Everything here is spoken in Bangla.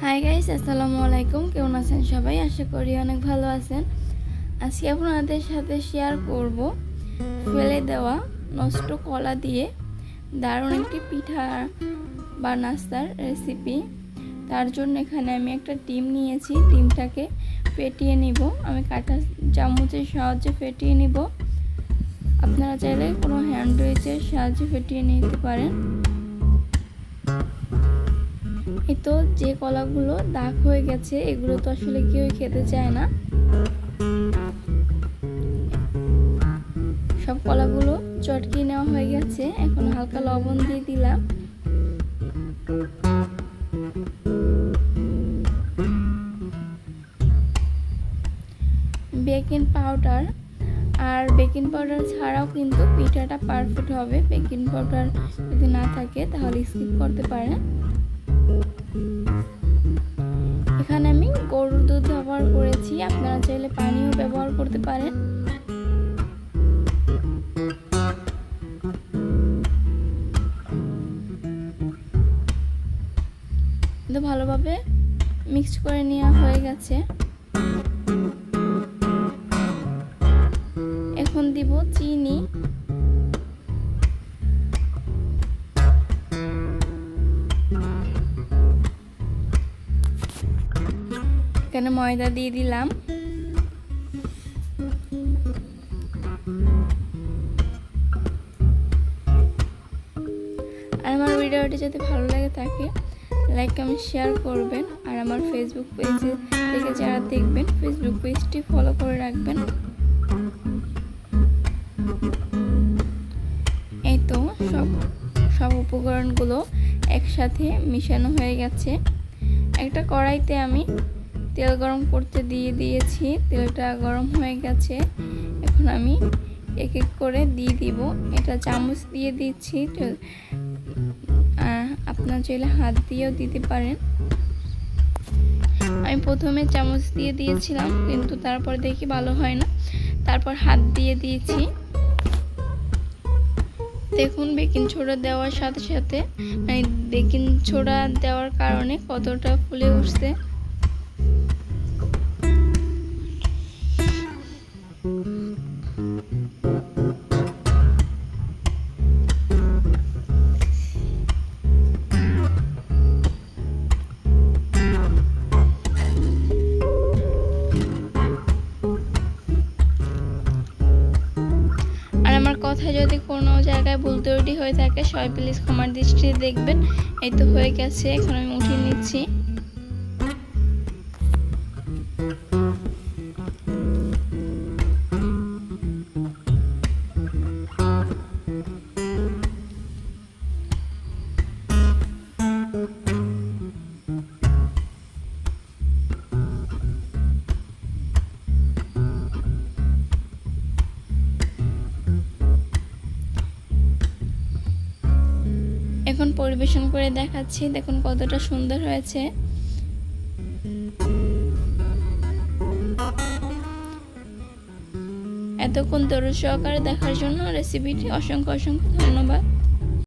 হাই গাইস, আসসালামু আলাইকুম। কেমন আছেন সবাই? আশা করি অনেক ভালো আছেন। আজকে আপনাদের সাথে শেয়ার করব ফেলে দেওয়া নষ্ট কলা দিয়ে দারুণ একটি পিঠা বা নাস্তার রেসিপি। তার জন্য এখানে আমি একটা ডিম নিয়েছি। ডিমটাকে ফেটিয়ে নিব। আমি কাঁটা চামচের সাহায্যে ফেটিয়ে নিব। আপনারা চাইলে কোনো হ্যান্ড উইচের সাহায্যে ফেটিয়ে নিতে পারেন। এই তো যে কলাগুলো দাগ হয়ে গেছে, এগুলো তো আসলে কেউই খেতে চায় না। সব কলাগুলো চটকিয়ে নেওয়া হয়ে গেছে। এখন হালকা লবণ দিয়ে দিলাম। বেকিং পাউডার, আর বেকিং পাউডার ছাড়াও কিন্তু পিঠাটা পারফেক্ট হবে। বেকিং পাউডার যদি না থাকে তাহলে স্কিপ করতে পারেন। এখানে আমি গরুর দুধ ব্যবহার করেছি, আপনারা চাইলে পানিও ব্যবহার করতে পারেন। তো ভালোভাবে মিক্সড করে নেওয়া হয়ে গেছে। এখন দিব চিনি। এখানে ময়দা দিয়ে দিলাম। আর আমার ভিডিওটি যদি ভালো লাগে থাকে লাইক কমেন্ট শেয়ার করবেন। আর আমার ফেসবুক পেজে থেকে যারা দেখবেন ফেসবুক পেজটি ফলো করে রাখবেন। এই তো সব উপকরণগুলো একসাথে মিশানো হয়ে গেছে। একটা কড়াইতে আমি তেল গরম করতে দিয়ে দিয়েছি। তেলটা গরম হয়ে গেছে। এখন আমি এক এক করে দিয়ে দিব। এটা চামচ দিয়ে দিচ্ছি, আপনারা চাইলে হাত দিয়েও দিতে পারেন। আমি প্রথমে চামচ দিয়ে দিয়েছিলাম, কিন্তু তারপর দেখি ভালো হয় না, তারপর হাত দিয়ে দিয়েছি। দেখুন বেকিং সোডা দেওয়ার সাথে সাথে বেকিং সোডা দেওয়ার কারণে কতটা ফুলে উঠছে। আমার কথা যদি কোনো জায়গায় ভুল ত্রুটি হয়ে থাকে সবাই প্লিজ ক্ষমার দৃষ্টিতে দেখবেন। এই তো হয়ে গেছে। এখন আমি উঠিয়ে নিচ্ছি। এখন পরিবেশন করে দেখাচ্ছি। দেখুন কতটা সুন্দর হয়েছে। এতক্ষণ ধৈর্য সহকারে দেখার জন্য রেসিপিটি অসংখ্য ধন্যবাদ।